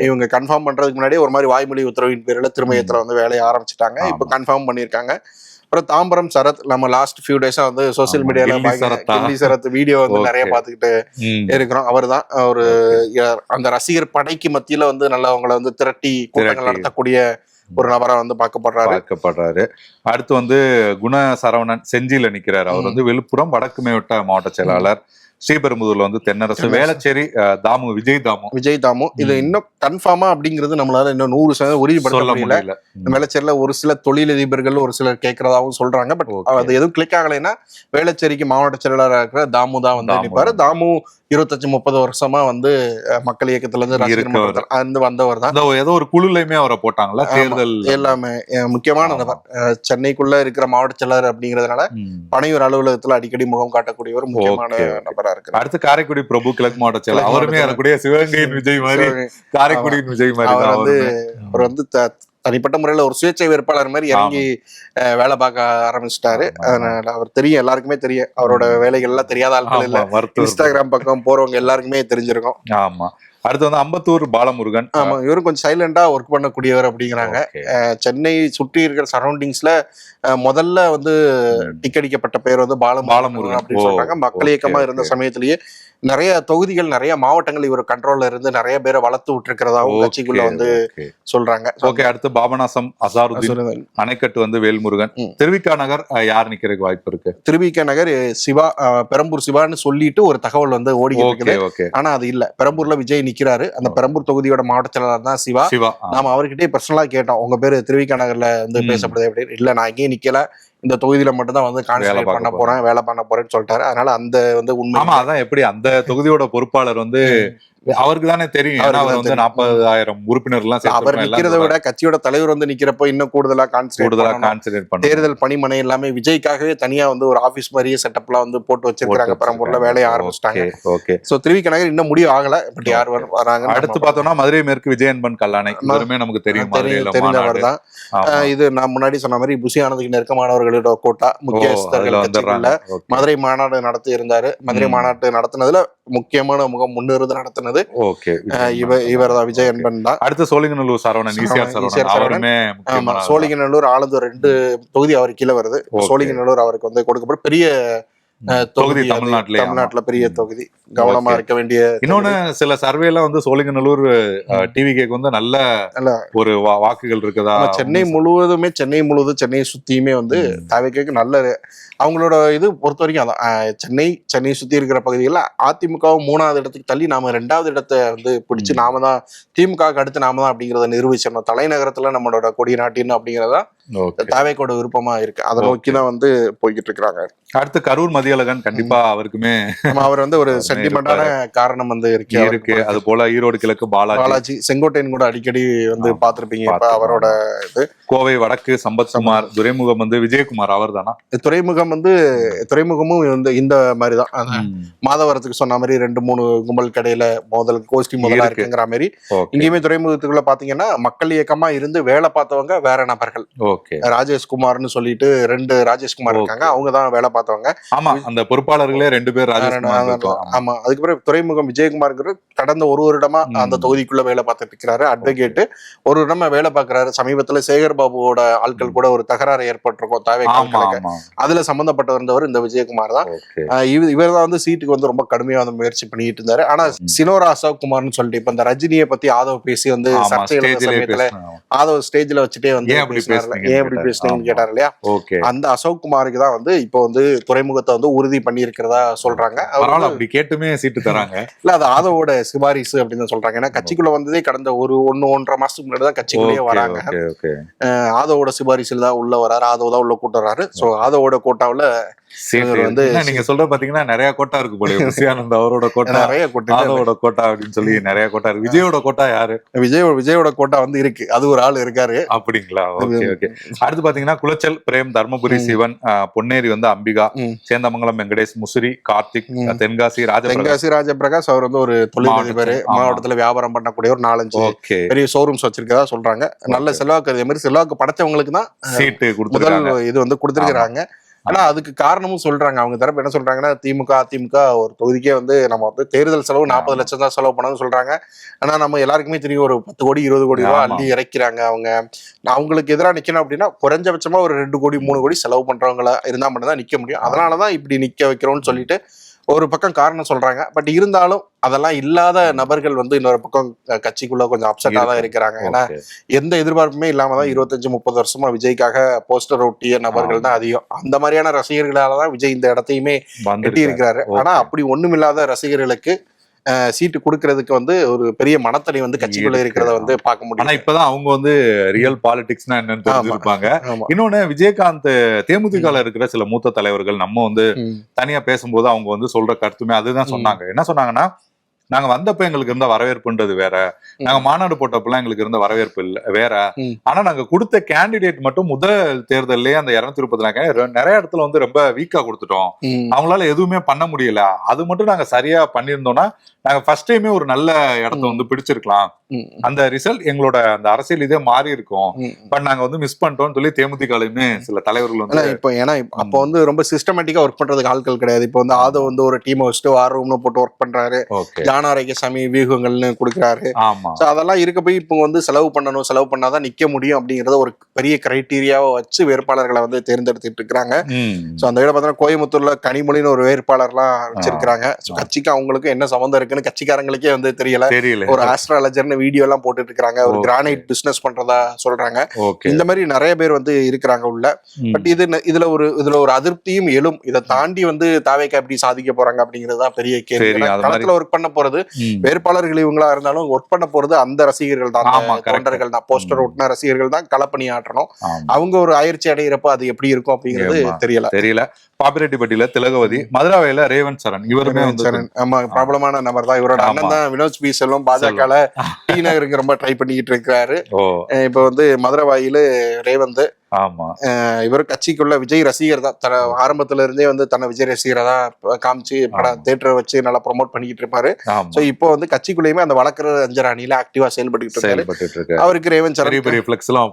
இவங்க கன்ஃபார்ம் பண்றதுக்கு முன்னாடி ஒரு மாதிரி வாய்மொழி உத்தரவின் பேர்ல திருமயத்துல வந்து வேலையை ஆரம்பிச்சுட்டாங்க. இப்ப கன்ஃபார்ம் பண்ணிருக்காங்க. அப்புறம் தாம்பரம் சரத், நம்ம லாஸ்ட் ஃபியூ டேஸா வந்து சோசியல் மீடியால சரத் வீடியோ வந்து நிறைய பாத்துக்கிட்டு இருக்கிறோம். அவர் தான் ஒரு அந்த ரசிகர் படைக்கு மத்தியில வந்து நல்லா அவங்களை வந்து திரட்டி கூட்டங்கள் நடத்தக்கூடிய ஒரு நபரா வந்து பார்க்கப்படுறாரு. அடுத்து வந்து குண சரவணன் செஞ்சியில நிக்கிறாரு. அவர் வந்து விழுப்புரம் வடக்கு மாவட்ட செயலாளர். ஸ்ரீபெரும்புதூர்ல வந்து தென்னரசு. வேளச்சேரி விஜய் தாமு. இது இன்னும் கன்ஃபார்மா அப்படிங்கிறது நம்மளால இன்னும் 100% உறுதிப்படுத்த முடியல. வேளச்சேரியில ஒரு சில தொழிலதிபர்கள் ஒரு சிலர் கேட்கறதாவும் சொல்றாங்க. பட் அது எதுவும் கிளிக் ஆகலைன்னா வேளச்சேரிக்கு மாவட்ட செயலாளராக இருக்கிற தாமு தான் வந்து நினைப்பாரு. தாமு 25-30 வருஷமா வந்து மக்கள் இயக்கத்துல இருந்து வந்தவர் தான். ஏதோ ஒரு குழுலையுமே அவரை போட்டாங்களா தேர்தல் எல்லாமே. முக்கியமான நபர், சென்னைக்குள்ள இருக்கிற மாவட்ட செயலாளர் அப்படிங்கிறதுனால பனையூர் அலுவலகத்துல அடிக்கடி முகம் காட்டக்கூடிய ஒரு முக்கியமான நபரா இருக்கு. அடுத்து காரைக்குடி பிரபு கிழக்கு மாவட்ட செயலாளர். அவருமே வரக்கூடிய சிவகங்கையின் விஜய் மாதிரி, காரைக்குடியின் விஜய் மாதிரி அவர் வந்து தனிப்பட்ட முறையில ஒரு சுயேட்சை வேட்பாளர் மாதிரி இறங்கி வேலை பார்க்க ஆரம்பிச்சிட்டாரு. அதனால அவர் தெரியும், எல்லாருக்குமே தெரியும். அவரோட வேலைகள் எல்லாம் தெரியாத ஆட்கள் இல்ல. இன்ஸ்டாகிராம் பக்கம் போறவங்க எல்லாருக்குமே தெரிஞ்சிருக்கும். ஆமா. அடுத்து வந்து அம்பத்தூர் பாலமுருகன். ஆமா, இவரும் கொஞ்சம் சைலண்டா ஒர்க் பண்ணக்கூடியவர் அப்படிங்கிறாங்க. சென்னை சுற்றி இருக்கிற சரௌண்டிங்ஸ்ல முதல்ல வந்து டிக்கடிக்கப்பட்ட பேர் வந்து பாலமுருகன் அப்படின்னு சொல்றாங்க. மக்கள் இயக்கமா இருந்த சமயத்திலேயே நிறைய தொகுதிகள், நிறைய மாவட்டங்கள் இவர் கண்ட்ரோல்ல இருந்து நிறைய பேரை வளர்த்து விட்டு இருக்கிறதாவும் கட்சிக்குள்ள வந்து சொல்றாங்க. அடுத்து பாபநாசம் அசாருதீன், அணைக்கட்டு வந்து வேல்முருகன். திருவிக்கா நகர் யார் நிக்கிறதுக்கு வாய்ப்பு இருக்கு? திருவிக்கா நகர் சிவா, பெரம்பூர் சிவான்னு சொல்லிட்டு ஒரு தகவல் வந்து ஓடி இருக்குது. ஆனா அது இல்ல. பெரம்பூர்ல விஜய் நிக்கிறாரு. அந்த பெரம்பூர் தொகுதியோட மாவட்ட செயலாளர் தான் சிவா. நாம அவர்கிட்டயே பர்சனலா கேட்டோம், உங்க பேரு திருவிக நகர்ல வந்து பேசப்படுது அப்படின்னு. இல்ல, நான் எங்கேயும் நிக்கல, இந்த தொகுதியில மட்டும் தான் வந்து கான்சென்ட்ரேட் பண்ண போறேன், வேலை பண்ண போறேன்னு சொல்லிட்டாரு. அதனால அந்த வந்து உண்மை. ஆமா, அதான் எப்படி அந்த தொகுதியோட பொறுப்பாளர் வந்து அவருக்கு தானே தெரியும். அவர் வந்து 40,000 உறுப்பினர்கள் அவர் நிக்கிறத விட கட்சியோட தலைவர் வந்து நிக்கிறப்போ இன்னும் கூடுதலா கான்சென்ட்ரேட் பண்ண தேர்தல் பணிமனை எல்லாமே விஜய்க்காகவே தனியா வந்து ஒரு ஆபீஸ் மாதிரியே செட்டப் எல்லாம் வந்து போட்டு வச்சிருக்காங்க. பெரம்பூர்ல வேலையை ஆரம்பிச்சிட்டாங்க. சோ திருவிக நகர் இன்னும் முடிவு ஆகல. பட் யார் வராங்க அடுத்து பார்த்தோம்னா மதுரை மேற்கு விஜயன்பன் கல்லானை எல்லாருமே நமக்கு தெரியும், தெரிந்தவர் தான். இது நான் முன்னாடி சொன்ன மாதிரி புஷி ஆனதுக்கு நெருக்கமானவர்களோட கோட்டா முக்கியஸ்தர்கள் மதுரை மாநாடு நடத்தி இருந்தாரு. மதுரை மாநாட்டு நடத்தினதுல முக்கியமான முகம் முன்னிருந்து நடத்தினது இவர் தான், விஜய் அன்பன் தான். அடுத்து சோழிங்கநல்லூர் சரவணன். சோழிங்கநல்லூர் ஆலந்தூர் 2 தொகுதி அவர் கீழே வருது. சோழிங்கநல்லூர் அவருக்கு வந்து கொடுக்கப்படும் பெரிய தொகுதி, தமிழ்நாட்டுல பெரிய தொகுதி, கவனமா இருக்க வேண்டிய. இன்னொன்னு சில சர்வே எல்லாம் வந்து சோழிங்கநல்லூர் டிவிகேக்கு வந்து நல்ல ஒரு வாக்குகள் இருக்குதா. சென்னை முழுவதும் சென்னையை சுத்தியுமே வந்து டிவிகேக்கு நல்ல அவங்களோட இது பொறுத்த வரைக்கும் அதான். சென்னை சுத்தி இருக்கிற பகுதிகளில் அதிமுகவும் 3வது இடத்துக்கு தள்ளி நாம 2வது இடத்தை வந்து பிடிச்சு நாம தான் திமுகவுக்கு அடுத்து நாம தான் அப்படிங்கறத நிரூபிச்சிடணும். தலைநகரத்துல நம்மளோட கொடி நாட்டின்னு அப்படிங்கறதா தாவேக்கோட விருப்பமா இருக்கு. அதை நோக்கிதான் வந்து போய்கிட்டு இருக்கிறாங்க. அடுத்து கரூர் மதியழகன், கண்டிப்பா அவருக்குமே அவர் வந்து ஒரு சென்டிமெண்டான காரணம் வந்து இருக்கு. அது போல ஈரோடு கிழக்கு பாலாஜி, செங்கோட்டையன் கூட அடிக்கடி வந்து பாத்திருப்பீங்க. இப்ப அவரோட இது கோவை வடக்கு சம்பத்குமார், துரைமுகம் வந்து விஜயகுமார் அவர் தானா. துறைமுகமும் வந்து இந்த மாதிரிதான் மாதவரத்துக்கு சொன்ன மாதிரி 2-3 கும்பல் கடையில கோஷ்டி முதலா இருக்குங்கிற மாதிரி. இங்கேயுமே துறைமுகத்துக்குள்ள பாத்தீங்கன்னா மக்கள் இயக்கமா இருந்து வேலை பார்த்தவங்க வேற நபர்கள். ராஜேஷ்குமார்னு சொல்லிட்டு 2 ராஜேஷ்குமார் இருக்காங்க, அவங்க தான் வேலை பார்த்தவங்க. ஆமா, அந்த பொறுப்பாளர்களே 2 பேர். ஆமா, அதுக்கப்புறம் துறைமுகம் விஜயகுமார் கடந்த ஒரு வருடமா அந்த தொகுதிக்குள்ள வேலை பார்த்துட்டு இருக்கிறாரு. அட்வொகேட் ஒரு வருடமா வேலை பார்க்கிறாரு. சமீபத்துல சேகர் பாபுவோட ஆட்கள் கூட ஒரு தகராறு ஏற்பட்டிருக்கும் அதுல சம்பந்தப்பட்டு வந்தவர் இந்த விஜயகுமார் தான். இவர் தான் வந்து சீட்டுக்கு வந்து ரொம்ப கடுமையா வந்து முயற்சி பண்ணிட்டு இருந்தாரு. ஆனா சினோரா அசோக் குமார்னு சொல்லிட்டு இப்ப இந்த ரஜினியை பத்தி ஆதவ் பேசி வந்து சமயத்துல ஆதவ் ஸ்டேஜ்ல வச்சுட்டே வந்து ஏன் இப்படி பேசுனீங்கன்னு கேட்டாரு இல்லையா. அந்த அசோக் குமாருக்கு தான் வந்து இப்போ வந்து துறைமுகத்தை வந்து உறுதி பண்ணி இருக்கிறதா சொல்றாங்க. அப்படி கேட்டுமே சீட்டு தராங்க. இல்ல, அது ஆதவோட சிபாரிசு அப்படின்னு சொல்றாங்க. ஏன்னா கட்சிக்குள்ள வந்ததே கடந்த 1-1.5 மாசத்துக்கு முன்னாடி தான் கட்சிக்குள்ளேயே வராங்க. ஆதவோட சிபாரிசுல தான் உள்ள வராரு, ஆதவ தான் உள்ள கூட்டு வராரு. சோ ஆதவோட கோட்டாவுல வந்து நீங்க சொல்ற பாத்தீங்கன்னா நிறைய கோட்டா இருக்கு போல. விஜயானந்த் அவரோட கோட்டா, நிறைய கோட்டாவோட கோட்டா அப்படின்னு சொல்லி நிறைய கோட்டா இருக்கு. விஜயோட கோட்டா யாரு? விஜயோட கோட்டா வந்து இருக்கு, அது ஒரு ஆள் இருக்காரு. அப்படிங்களா? ஓகே. அடுத்து பாத்தீங்கன்னா குளச்சல் பிரேம், தர்மபுரி சிவன், பொன்னேரி வந்து அம்பிகா, சேந்தமங்கலம் வெங்கடேஷ், முசிறி கார்த்திக், தென்காசி ராஜபிரகாஷ். அவர் வந்து ஒரு தொழிலதிபர், மாவட்டத்துல வியாபாரம் பண்ணக்கூடிய ஒரு 4-5 பெரிய ஷோரூம்ஸ் வச்சிருக்கதா சொல்றாங்க. நல்ல செல்வாக்கு, அதே மாதிரி செல்வாக்கு படைச்சவங்களுக்கு தான் சீட்டு முதல் இது வந்து கொடுத்துருக்காங்க. ஆனா அதுக்கு காரணமும் சொல்றாங்க. அவங்க தரப்பு என்ன சொல்றாங்கன்னா, அதிமுக ஒரு தொகுதிக்கே வந்து நம்ம வந்து தேர்தல் செலவு 40 லட்சம் தான் செலவு பண்ணணும்னு சொல்றாங்க. ஆனா நம்ம எல்லாருக்குமே தெரியும், ஒரு 10 கோடி 20 கோடி ரூபாய் அள்ளி இறக்கிறாங்க. அவங்களுக்கு எதிராக நிக்கணும் அப்படின்னா குறைஞ்சபட்சமா ஒரு 2 கோடி 3 கோடி செலவு பண்றவங்களா இருந்தா மட்டும் தான் நிக்க முடியும். அதனாலதான் இப்படி நிக்க வைக்கிறோம்னு சொல்லிட்டு ஒரு பக்கம் காரணம் சொல்றாங்க. பட் இருந்தாலும் அதெல்லாம் இல்லாத நபர்கள் வந்து இன்னொரு பக்கம் கட்சிக்குள்ள கொஞ்சம் அப்செட்டா தான் இருக்கிறாங்க. ஏன்னா எந்த எதிர்பார்ப்புமே இல்லாம தான் 25-30 வருஷமா விஜய்க்காக போஸ்டர் ஒட்டிய நபர்கள் தான் அதிகம். அந்த மாதிரியான ரசிகர்களாலதான் விஜய் இந்த இடத்தையுமே எட்டி இருக்கிறாரு. ஆனா அப்படி ஒண்ணுமில்லாத ரசிகர்களுக்கு சீட்டு கொடுக்கறதுக்கு வந்து ஒரு பெரிய மனத்தடை வந்து கட்சிக்குள்ள இருக்கிறத வந்து பார்க்க முடியும். ஆனா இப்பதான் அவங்க வந்து ரியல் பாலிடிக்ஸ்னா என்னன்னு தெரிஞ்சிருப்பாங்க. இன்னொன்னு, விஜயகாந்த் தேமுதிகல இருக்கிற சில மூத்த தலைவர்கள் நம்ம வந்து தனியா பேசும்போது அவங்க வந்து சொல்ற கருத்துமே அதுதான் சொன்னாங்க. என்ன சொன்னாங்கன்னா, நாங்க வந்தப்ப எங்களுக்கு இருந்த வரவேற்புன்றது வேற, நாங்க மாநாடு போட்டப்பெல்லாம் எங்களுக்கு இருந்த வரவேற்பு இல்ல வேற. ஆனா நாங்க கொடுத்த கேண்டிடேட் மட்டும் முதல் தேர்தல்லே அந்த 234 நிறைய இடத்துல வந்து ரொம்ப வீக்கா கொடுத்துட்டோம். அவங்களால எதுவுமே பண்ண முடியல. அது மட்டும் நாங்க சரியா பண்ணிருந்தோம்னா நாங்க ஃபர்ஸ்ட் டைமே ஒரு நல்ல இடத்த வந்து பிடிச்சிருக்கலாம். அந்த ரிசல்ட் எங்களோட அந்த அரசியல் இதே மாறி இருக்கும். பட் நாங்க வந்து மிஸ் பண்ணிட்டோம்னு சொல்லி தேமுதிகலுமே சில தலைவர்கள் வந்து இப்போ ஏன்னா அப்ப வந்து ரொம்ப சிஸ்டமேட்டிக்கா ஒர்க் பண்றதுக்கு ஆட்கள் கிடையாது. இப்போ வந்து ஆதவ் வந்து ஒரு டீமை வச்சுட்டு வார் ரூம்ல போட்டு ஒர்க் பண்றாரு. ஆரோக்கியசாமி வியூகங்கள்னு கொடுக்குறாரு. அதெல்லாம் இருக்க போய் இப்போ வந்து செலவு பண்ணாதான் நிக்க முடியும் அப்படிங்கறத ஒரு பெரிய கிரைட்டீரியாவை வச்சு வேட்பாளர்களை வந்து தேர்ந்தெடுத்துட்டு இருக்காங்க. அந்த இடம் பார்த்தீங்கன்னா கோயம்புத்தூர்ல கனிமொழின்னு ஒரு வேட்பாளர்லாம் வச்சிருக்காங்க. கட்சிக்கு அவங்களுக்கு என்ன சம்பந்தம் இருக்குன்னு கட்சிக்காரங்களுக்கே வந்து தெரியல. ஒரு ஆஸ்ட்ராலஜர்னு வீடியோ எல்லாம் போட்டுட்டு இருக்காங்க. ஒரு கிரானைட் பிசினஸ் பண்றதா சொல்றாங்க. இந்த மாதிரி நிறைய பேர் வந்து இருக்கிறாங்க உள்ள. பட் இதுல ஒரு அதிருப்தியும் எழும். இதை தாண்டி வந்து தாவேக்கா எப்படி சாதிக்க போறாங்க அப்படிங்கறதுதான் பெரிய கேள்வி. களத்துல ஒர்க் பண்ண போறது போறது வேட்பாளர்கள் இவங்களா இருந்தாலும் ஒர்க் பண்ண போறது அந்த ரசிகர்கள் தான், தொண்டர்கள் தான், போஸ்டர் ஒட்டின ரசிகர்கள் தான் களப்பணி ஆற்றணும். அவங்க ஒரு அயற்சி அடைகிறப்ப அது எப்படி இருக்கும் அப்படிங்கிறது தெரியல. பாப்பிரெட்டிப்பட்டியில திலகவதி, மதுராவையில ரேவந்த் சரண், இவருமே ஆமா பிரபலமான நபர் தான். இவரோட அண்ணன் தான் வினோத் பி செல்வம் பாஜக டி நகருக்கு ரொம்ப ட்ரை பண்ணிக்கிட்டு இருக்கிறாரு. இப்ப வந்து மதுரவாயில ரேவந்த். ஆமா, இவர் கட்சிக்குள்ள விஜய் ரசிகர் தான். ஆரம்பத்துல இருந்தே வந்து தன்னை விஜய் ரசிகரை தான் காமிச்சு படம் தியேட்டர் வச்சு நல்லா ப்ரொமோட் பண்ணிக்கிட்டு இருப்பாரு. சோ இப்போ வந்து கட்சிக்குள்ளேயுமே அந்த வளர்க்குற அஞ்சர் அணியில ஆக்டிவா செயல்பட்டு இருக்காரு. அவருக்கு ரேவந்த் சரண் ஃபிளெக்ஸ் எல்லாம்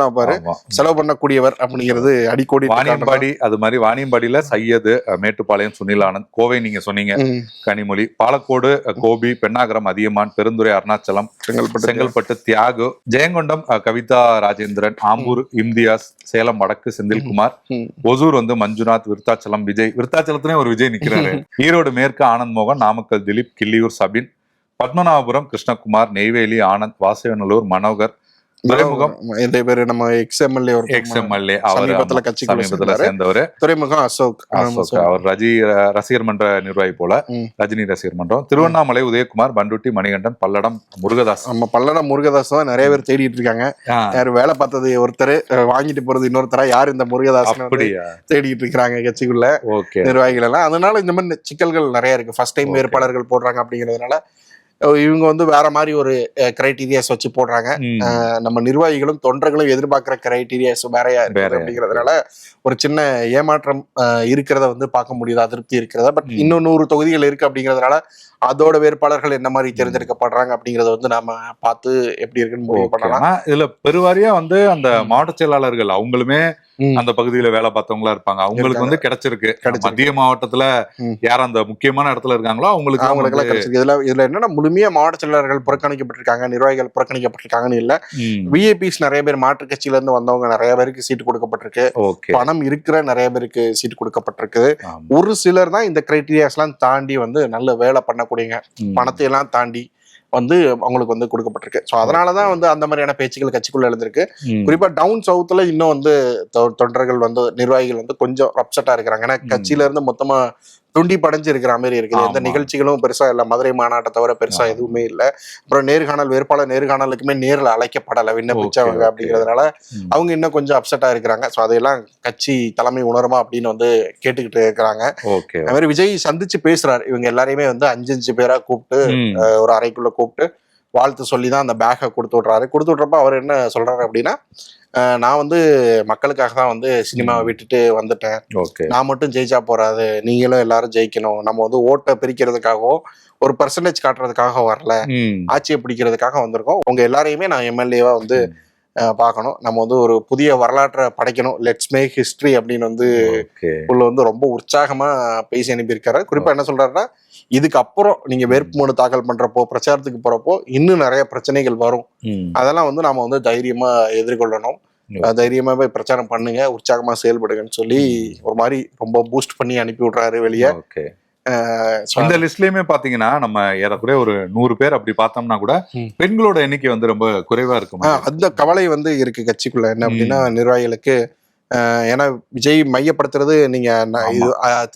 வைப்பாரு. செலவு பண்ணக்கூடியவர் அப்படிங்கிறது அடிக்கோடி. வாணியம்பாடி, அது மாதிரி வாணியம்பாடியில சையது, மேட்டுப்பாளையம் சுனில் ஆனந்த், கோவை நீங்க சொன்னீங்க கனிமொழி, பாலக்கோடு கோபி, பெண்ணாகரம் அதியமான், பெருந்துறை அருணாச்சலம், செங்கல்பட்டு தியாகு, ஜெயங்கொண்டம் கவிதா ராஜேந்திரன், ஆம்பூர் இம்தியாஸ், சேலம் வடக்கு செந்தில்குமார், ஒசூர் வந்து மஞ்சுநாத், விருத்தாச்சலம் விஜய், விருத்தாச்சலத்திலே ஒரு விஜய் நிக்கிறாரு, ஈரோடு மேற்கு ஆனந்த் மோகன், நாமக்கல் திலீப், கிள்ளியூர் சபின், பத்மநாபபுரம் கிருஷ்ணகுமார், நெய்வேலி ஆனந்த், வாசவநல்லூர் மனோகர், துறைமுகம் நம்ம எக்ஸ்எம்எல்ஏ சமீபத்துல கட்சிக்குள்ள சேர்ந்தவர், துறைமுகம் அசோக், அவர் ரசிகர் மன்ற நிர்வாகி போல, ரஜினி ரசிகர் மன்றம், திருவண்ணாமலை உதயகுமார், பண்டுட்டி மணிகண்டன், பல்லடம் முருகதாஸ். நம்ம பல்லடம் முருகதாஸ் தான் நிறைய பேர் தேடிட்டு இருக்காங்க. யாரு வேலை பார்த்தது ஒருத்தர், வாங்கிட்டு போறது இன்னொருத்தரா, யார் இந்த முருகதாஸ் தேடிட்டு இருக்காங்க கட்சிக்குள்ள நிர்வாகிகள் எல்லாம். அதனால இந்த மாதிரி சிக்கல்கள் நிறைய இருக்கு. ஃபர்ஸ்ட் டைம் வேட்பாளர்கள் போடுறாங்க அப்படிங்கிறதுனால இவங்க வந்து வேற மாதிரி ஒரு கிரைட்டீரியாஸ் வச்சு போடுறாங்க. நம்ம நிர்வாகிகளும் தொண்டர்களும் எதிர்பார்க்கிற கிரைட்டீரியாஸ் வேறையா இருக்கு அப்படிங்கிறதுனால ஒரு சின்ன ஏமாற்றம் இருக்கிறத வந்து பார்க்க முடியுது, அதிருப்தி இருக்கிறதா. பட் இன்னும் 100 தொகுதிகள் இருக்கு அப்படிங்கிறதுனால அதோட வேட்பாளர்கள் என்ன மாதிரி தேர்ந்தெடுக்கப்படுறாங்க அப்படிங்கறத வந்து நாம பார்த்து எப்படி இருக்குன்னு முடிவு பண்ணலாம். இதுல பெருவாரியா வந்து அந்த மாவட்ட செயலாளர்கள் அவங்களுமே அந்த பகுதியில வேலை பார்த்தவங்களா இருப்பாங்க. அவங்களுக்கு வந்து கிடைச்சிருக்கு. மத்திய மாவட்டத்துல யார் அந்த முக்கியமான இடத்துல இருக்காங்களோ அவங்களுக்கு கிடைச்சிருக்கு. இதுல என்னன்னா முழுமையா மாவட்ட செயலாளர்கள் புறக்கணிக்கப்பட்டிருக்காங்க, நிர்வாகிகள் புறக்கணிக்கப்பட்டிருக்காங்கன்னு இல்ல. விஐபிஸ் நிறைய பேர் மாற்று கட்சியில இருந்து வந்தவங்க நிறைய பேருக்கு சீட்டு கொடுக்கப்பட்டிருக்கு. பணம் இருக்கிற நிறைய பேருக்கு சீட்டு கொடுக்கப்பட்டிருக்கு. ஒரு சிலர் தான் இந்த கிரைட்டீரியாஸ் எல்லாம் தாண்டி வந்து நல்ல வேலை பண்ணக்கூடியங்க, பணத்தை எல்லாம் தாண்டி வந்து அவங்களுக்கு வந்து கொடுக்கப்பட்டிருக்கு. ஸோ அதனாலதான் வந்து அந்த மாதிரியான பேச்சுக்கள் கட்சிக்குள்ள எழுந்திருக்கு. குறிப்பா டவுன் சவுத்துல இன்னும் வந்து தொண்டர்கள் வந்து நிர்வாகிகள் வந்து கொஞ்சம் அப்செட்டா இருக்கிறாங்க. ஏன்னா கட்சியில இருந்து மொத்தமா துண்டி படைஞ்சு இருக்கிற மாதிரி இருக்குது. எந்த நிகழ்ச்சிகளும் பெருசா இல்ல, மதுரை மாநாட்டை தவிர பெருசா எதுவுமே இல்ல. அப்புறம் நேர்காணல், வேட்பாளர் நேர்காணலுக்குமே நேரில் அழைக்கப்படல விண்ணப்பிச்சவங்க அப்படிங்கிறதுனால அவங்க இன்னும் கொஞ்சம் அப்செட்டா இருக்கிறாங்க. ஸோ அதையெல்லாம் கட்சி தலைமை உணருமா அப்படின்னு வந்து கேட்டுக்கிட்டு இருக்கிறாங்க. அது மாதிரி விஜய் சந்திச்சு பேசுறாரு. இவங்க எல்லாரையுமே வந்து 5 பேரா கூப்பிட்டு ஒரு அறைக்குள்ள கூப்பிட்டு வாழ்த்து சொல்லிதான் அந்த பேக்கை கொடுத்து விட்றாரு. கொடுத்து விட்றப்ப அவர் என்ன சொல்றாரு அப்படின்னா, நான் வந்து மக்களுக்காக தான் வந்து சினிமாவை விட்டுட்டு வந்துட்டேன். நான் மட்டும் ஜெயிச்சா போறாது, நீங்களும் எல்லாரும் ஜெயிக்கணும். நம்ம வந்து ஓட்டை பிரிக்கிறதுக்காகவோ ஒரு பர்சன்டேஜ் காட்டுறதுக்காக வரல, ஆட்சியை பிடிக்கிறதுக்காக வந்திருக்கோம். உங்க எல்லாரையுமே நான் எம்எல்ஏவா வந்து பார்க்கணும். நம்ம வந்து ஒரு புதிய வரலாற்றை படைக்கணும், லெட்ஸ் மேக் ஹிஸ்டரி அப்படின்னு வந்து உள்ள வந்து ரொம்ப உற்சாகமா பேசி அனுப்பியிருக்காரு. குறிப்பா என்ன சொல்றாருன்னா, இதுக்கு அப்புறம் நீங்க வேட்புமனு தாக்கல் பண்றப்போ, பிரச்சாரத்துக்கு போறப்போ இன்னும் நிறைய பிரச்சனைகள் வரும். அதெல்லாம் வந்து நாம வந்து தைரியமா எதிர்கொள்ளணும். தைரியமா போய் பிரச்சாரம் பண்ணுங்க, உற்சாகமா செயல்படுங்கன்னு சொல்லி ஒரு மாதிரி ரொம்ப பூஸ்ட் பண்ணி அனுப்பி விடுறாரு வெளியே. இந்த லிஸ்ட்லயுமே பாத்தீங்கன்னா நம்ம ஏறக்குறைய ஒரு 100 பேர் அப்படி பார்த்தோம்னா கூட பெண்களோட எண்ணிக்கை வந்து ரொம்ப குறைவா இருக்கும். அந்த கவலை வந்து இருக்கு கட்சிக்குள்ள. என்ன அப்படின்னா நிர்வாகிகளுக்கு, ஏன்னா விஜய் மையப்படுத்துறது, நீங்க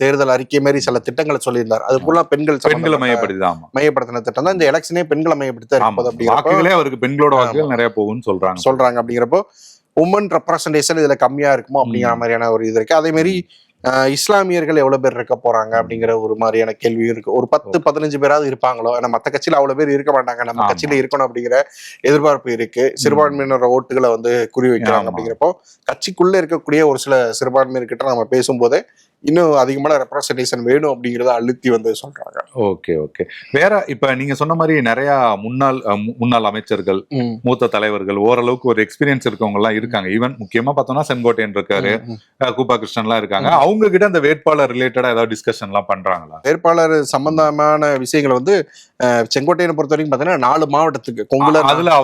தேர்தல் அறிக்கை மாதிரி சில திட்டங்களை சொல்லியிருந்தார். அது ஃபுல்லா பெண்களை மையப்படுத்தின திட்டம் தான். இந்த எலெக்ஷனே பெண்களை மையப்படுத்த அப்படிங்கிறப்ப அவருக்கு பெண்களோட வாக்குகள் நிறைய போகும்னு சொல்றாங்க. அப்படிங்கிறப்போ உமன் ரெப்ரசன்டேஷன் இதுல கம்மியா இருக்குமோ அப்படிங்கிற மாதிரியான ஒரு இது இருக்கு. அதே மாதிரி இஸ்லாமியர்கள் எவ்வளவு பேர் இருக்க போறாங்க அப்படிங்கிற ஒரு மாதிரியான கேள்வியும் இருக்கு. ஒரு 10-15 பேராவது இருப்பாங்களோ? ஏன்னா மற்ற கட்சியில அவ்வளவு பேர் இருக்க மாட்டாங்க, நம்ம கட்சியில இருக்கணும் அப்படிங்கிற எதிர்பார்ப்பு இருக்கு. சிறுபான்மையினர் ஓட்டுகளை வந்து குறி வைக்கிறாங்க. அப்படிங்கிறப்போ கட்சிக்குள்ள இருக்கக்கூடிய ஒரு சில சிறுபான்மையினர்கிட்ட நம்ம பேசும்போதே இன்னும் அதிகமான ரெப்ரசன்டேஷன் வேணும் அப்படிங்கறத அழுத்தி வந்து சொல்றாங்க. ஓகே. வேற இப்ப நீங்க சொன்ன மாதிரி நிறைய முன்னாள் அமைச்சர்கள், மூத்த தலைவர்கள், ஓரளவுக்கு ஒரு எக்ஸ்பீரியன்ஸ் இருக்கவங்க எல்லாம் இருக்காங்க. ஈவன் முக்கியமா பார்த்தோம்னா செங்கோட்டையன் இருக்காரு, கூப்பா கிருஷ்ணன் எல்லாம் இருக்காங்க. அவங்க கிட்ட அந்த வேட்பாளர் ரிலேட்டடா ஏதாவது டிஸ்கஷன் எல்லாம் பண்றாங்களா? வேட்பாளர் சம்பந்தமான விஷயங்களை வந்து செங்கோட்டையனை பொறுத்த வரைக்கும் பாத்தீங்கன்னா 4 மாவட்டத்துக்கு கொங்குல அதுல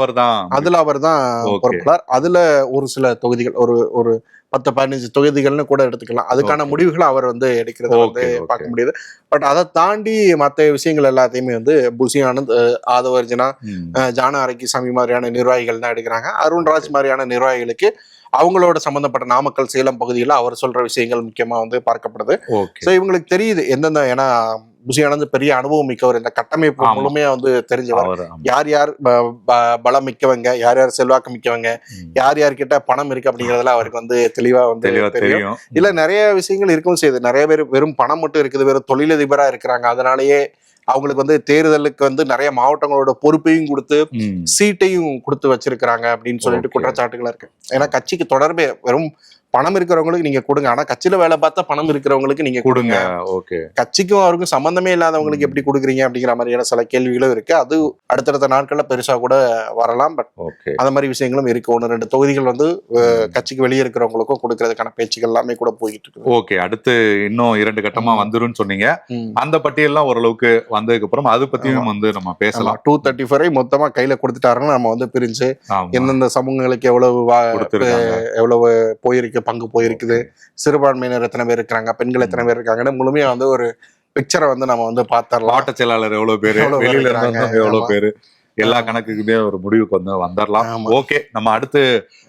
அவர் தான் பொறுப்பாளர். அதுல ஒரு சில தொகுதிகள், ஒரு 10-15 தொகுதிகள்னு கூட எடுத்துக்கலாம். அதுக்கான முடிவுகளை அவர் வந்து எடுக்கிறத வந்து பார்க்க முடியுது. பட் அதை தாண்டி மற்ற விஷயங்கள் எல்லாத்தையுமே வந்து புசி ஆனந்த், ஆதவர்ஜனா, ஜான அரக்கிசாமி மாதிரியான நிர்வாகிகள் தான் எடுக்கிறாங்க. அருண்ராஜ் மாதிரியான நிர்வாகிகளுக்கு அவங்களோட சம்பந்தப்பட்ட நாமக்கல், சேலம் பகுதியில் அவர் சொல்ற விஷயங்கள் முக்கியமா வந்து பார்க்கப்படுது. ஸோ இவங்களுக்கு தெரியுது எந்தெந்த, ஏன்னா புசியானந்த் பெரிய அனுபவம் மிக்கவர், இந்த கட்டமைப்பு ஆமா. முழுமையா வந்து தெரிஞ்சவர். அவர் ஆமா. யார் யார் பலம் மிக்கவங்க, யார் யார் செல்வாக்கு மிக்கவங்க, யார் யார்கிட்ட பணம் இருக்கு அப்படிங்கறதுல அவருக்கு வந்து தெளிவா வந்து தெளிவா தெரியும். தெரியும். இல்ல நிறைய விஷயங்கள் இருக்கவும் செய்யுது. நிறைய பேர் வெறும் பணம் மட்டும் இருக்குது, வெறும் தொழிலதிபரா இருக்கிறாங்க. அதனாலேயே அவங்களுக்கு வந்து தேர்தலுக்கு வந்து நிறைய மாவட்டங்களோட பொறுப்பையும் கொடுத்து சீட்டையும் கொடுத்து வச்சிருக்கிறாங்க அப்படின்னு சொல்லிட்டு Okay. குற்றச்சாட்டுகள் இருக்கு. ஏன்னா கட்சிக்கு தொடர்பே வெறும் பணம் இருக்கிறவங்களுக்கு நீங்க கொடுங்க, ஆனா கட்சியில வேலை பார்த்தா பணம் இருக்கிறவங்களுக்கு நீங்க கொடுங்க. ஓகே. கட்சிக்கும் அவருக்கும் சம்பந்தமே இல்லாதவங்களுக்கு எப்படி கொடுக்குறீங்க அப்படிங்கிற மாதிரியான சில கேள்விகளும் இருக்கு. அது அடுத்தடுத்த நாட்கள்ல பெருசா கூட வரலாம். But okay. அந்த மாதிரி விஷயங்களும் இருக்கு. 1-2 தொகுதிகள் வந்து கட்சிக்கு வெளியே இருக்கிறவங்களுக்கும் கொடுக்கறதுக்கான பேச்சுகள் எல்லாமே கூட போயிட்டு இருக்கு. ஓகே. அடுத்து இன்னும் 2 கட்டமா வந்துருன்னு சொன்னீங்க. அந்த பட்டியல்லாம் ஓரளவுக்கு வந்ததுக்கு அப்புறம் அது பத்தியும் வந்து நம்ம பேசலாம். 234 மொத்தமா கையில கொடுத்துட்டாருன்னு நம்ம வந்து பிரிஞ்சு ஆமா. எந்தெந்த சமூகங்களுக்கு எவ்வளவு கொடுத்திருக்காங்க. எவ்வளவு போயிருக்கு, பங்கு போயிருக்குது, சிறுபான்மையினர் எத்தனை பேர் இருக்காங்க, பெண்கள் எத்தனை பேர் இருக்காங்கன்னு முழுமையா வந்து ஒரு பிக்சரை வந்து நம்ம வந்து பார்த்தரலாம். மாவட்ட செயலாளர் எவ்வளவு பேரு, எவ்வளவு பேர் வெளியில இருக்காங்க. இருந்தவங்க எவ்வளவு ஆமா. பேரு, எல்லா கணக்குக்குமே ஒரு முடிவுக்கு வந்து வந்துடலாம். ஆமா. ஓகே. நம்ம அடுத்து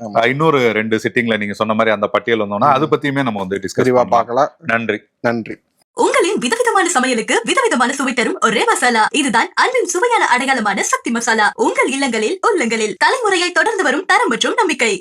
ஆமா. இன்னொரு 2 சிட்டிங்ல நீங்க சொன்ன மாதிரி அந்த பட்டியல் வந்தோம்னா அது பத்தியுமே நம்ம வந்து டிஸ்கஸ் விரிவா பண்ணலாம். பார்க்கலாம். நன்றி. நன்றி. உங்களின் விதவிதமான சமையலுக்கு விதவிதமான சுவை தரும் ஒரே மசாலா, இதுதான் அன்பின் சுவையான அடையாளமான சக்தி மசாலா. உங்கள் இல்லங்களில் உள்ளங்களில் தலைமுறையை தொடர்ந்து வரும் தரம் மற்றும் நம்பிக்கை.